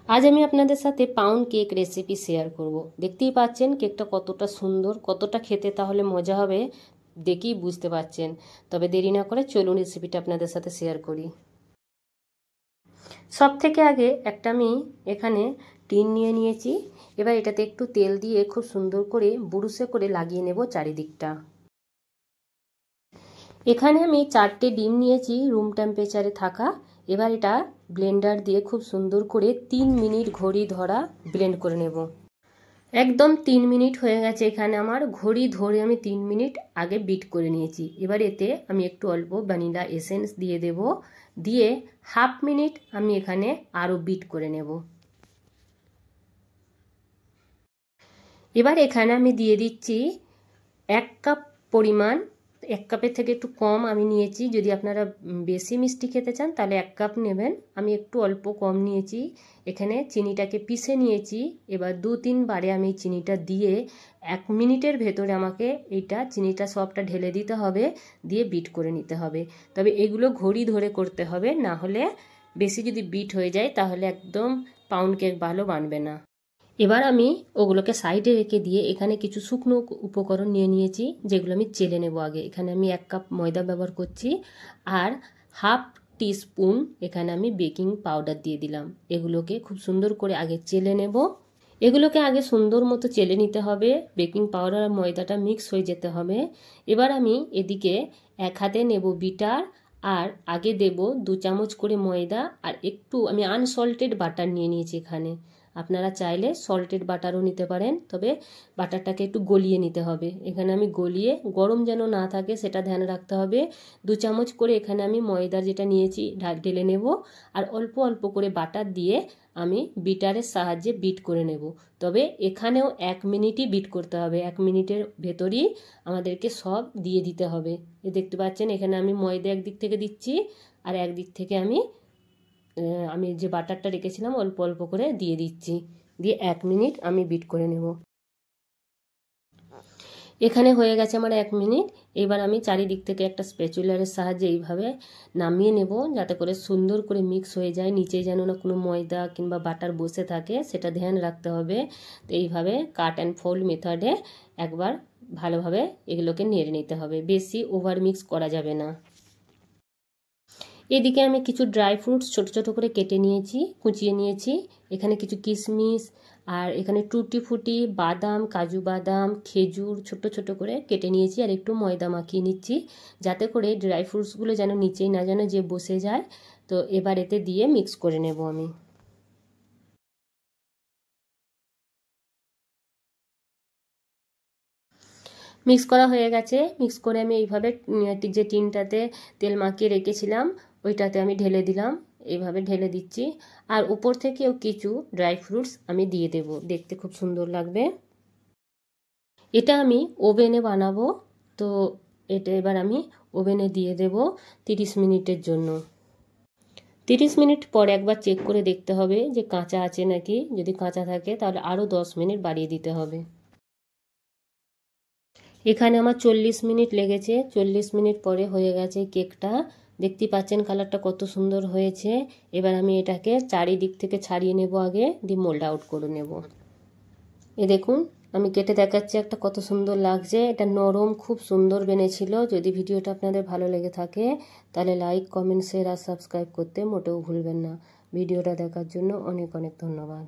আজ আমি আপনাদের সাথে পাউন্ড কেক রেসিপি শেয়ার করব। দেখতেই পাচ্ছেন কেকটা কতটা সুন্দর, কতটা খেতে তাহলে মজা হবে দেখেই বুঝতে পারছেন। তবে দেরি না করে চলুন রেসিপিটা আপনাদের সাথে শেয়ার করি। সব থেকে আগে একটা আমি এখানে টিন নিয়ে নিয়েছি। এবার এটাতে একটু তেল দিয়ে খুব সুন্দর করে বুরুশে করে লাগিয়ে নেব চারিদিকটা। এখানে আমি 4টে ডিম নিয়েছি রুম টেম্পারেচারে থাকা। এবার এটা ব্লেন্ডার দিয়ে খুব সুন্দর করে 3 মিনিট ঘড়ি ধরা ব্লেন্ড করে নেব। একদম 3 মিনিট হয়ে গেছে। এখানে আমার ঘড়ি ধরে আমি 3 মিনিট আগে বিট করে নিয়েছি। এবার এতে আমি একটু অল্প ভ্যানিলা এসেন্স দিয়ে দেব, দিয়ে হাফ মিনিট আমি এখানে আরও বিট করে নেব। এবার এখানে আমি দিয়ে দিচ্ছি 1 কাপ পরিমাণ, 1 কাপের থেকে একটু কম আমি নিয়েছি। যদি আপনারা বেশি মিষ্টি খেতে চান তাহলে 1 কাপ নেবেন। আমি একটু অল্প কম নিয়েছি। এখানে চিনিটাকে পিষে নিয়েছি। এবার 2-3 বারে আমি চিনিটা দিয়ে 1 মিনিটের ভেতরে আমাকে এইটা চিনিটা সবটা ঢেলে দিতে হবে, দিয়ে বিট করে নিতে হবে। তবে এগুলো ঘড়ি ধরে করতে হবে, না হলে বেশি যদি বিট হয়ে যায় তাহলে একদম পাউন্ড কেক ভালো বানবে না। এবার আমি ওগুলোকে সাইডে রেখে দিয়ে এখানে কিছু শুকনো উপকরণ নিয়ে নিয়েছি, যেগুলো আমি চেলে নেব আগে। এখানে আমি 1 কাপ ময়দা ব্যবহার করছি, আর হাফ টিস্পুন এখানে আমি বেকিং পাউডার দিয়ে দিলাম। এগুলোকে খুব সুন্দর করে আগে চেলে নেব। এগুলোকে আগে সুন্দর মতো চেলে নিতে হবে, বেকিং পাউডার আর ময়দাটা মিক্স হয়ে যেতে হবে। এবার আমি এদিকে 1 হাতে নেব বিটার, আর আগে দেব 2 চামচ করে ময়দা, আর একটু আমি আনসল্টেড বাটার নিয়ে নিয়েছি। এখানে আপনারা চাইলে সল্টেড বাটারও নিতে পারেন, তবে বাটারটাকে একটু গলিয়ে নিতে হবে। এখানে আমি গলিয়ে, গরম যেন না থাকে সেটা ধ্যান রাখতে হবে। 2 চামচ করে এখানে আমি ময়দা যেটা নিয়েছি ঢেলে নেব, আর অল্প অল্প করে বাটার দিয়ে আমি বিটারের সাহায্যে বিট করে নেব। তবে এখানেও 1 মিনিটই বিট করতে হবে। 1 মিনিটের ভেতরই আমাদেরকে সব দিয়ে দিতে হবে। দেখতে পাচ্ছেন এখানে আমি ময়দা একদিক থেকে দিচ্ছি, আর একদিক থেকে আমি যে বাটারটা রেখেছিলাম অল্প অল্প করে দিয়ে দিচ্ছি, দিয়ে 1 মিনিট আমি বিট করে নেব। এখানে হয়ে গেছে আমার 1 মিনিট। এবার আমি চারিদিক থেকে একটা স্প্যাচুলারের সাহায্যে এইভাবে নামিয়ে নেব, যাতে করে সুন্দর করে মিক্স হয়ে যায়, নিচে যেন না কোনো ময়দা কিংবা বাটার বসে থাকে, সেটা ধ্যান রাখতে হবে। তো এইভাবে কাট অ্যান্ড ফোল্ড মেথডে একবার ভালোভাবে এগুলোকে নেড়ে নিতে হবে, বেশি ওভার মিক্স করা যাবে না। এদিকে আমি কিছু ড্রাই ফ্রুটস ছোট ছোট করে কেটে নিয়েছি, কুচিয়ে নিয়েছি। এখানে কিছু কিশমিশ, আর এখানে টুটি ফুটি, বাদাম, কাজু বাদাম, খেজুর ছোট ছোট করে কেটে নিয়েছি, আর একটু ময়দা মাখিয়ে নিচ্ছি, যাতে করে ড্রাই ফ্রুটসগুলো যেন নিচেই না যেন যে বসে যায়। তো এবার এতে দিয়ে মিক্স করে নেব আমি। মিক্স করা হয়ে গেছে। মিক্স করে আমি এইভাবে যে টিনটাতে তেল মাখিয়ে রেখেছিলাম ওইটাতে আমি ঢেলে দিলাম, এইভাবে ঢেলে দিচ্ছি। আর উপর থেকেও কিছু ড্রাই ফ্রুটস আমি দিয়ে দেব, দেখতে খুব সুন্দর লাগবে। এটা আমি ওভেনে বানাবো, তো এটা এবার আমি ওভেনে দিয়ে দেব 30 মিনিটের জন্য। 30 মিনিট পর একবার চেক করে দেখতে হবে যে কাঁচা আছে নাকি। যদি কাঁচা থাকে তাহলে আরও 10 মিনিট বাড়িয়ে দিতে হবে। এখানে আমার 40 মিনিট লেগেছে। 40 মিনিট পরে হয়ে গেছে কেকটা। দেখতেই পাচ্ছেন কালারটা কত সুন্দর হয়েছে। এবার আমি এটাকে চারিদিক থেকে ছাড়িয়ে নেব আগে, দিয়ে মোল্ড আউট করে নেব। দেখুন আমি কেটে দেখাচ্ছি একটা কত সুন্দর লাগছে। এটা নরম, খুব সুন্দর বেনেছিল। যদি ভিডিওটা আপনাদের ভালো লেগে থাকে তাহলে লাইক, কমেন্ট, শেয়ার আর সাবস্ক্রাইব করতে মোটেও ভুলবেন না। ভিডিওটা দেখার জন্য অনেক অনেক ধন্যবাদ।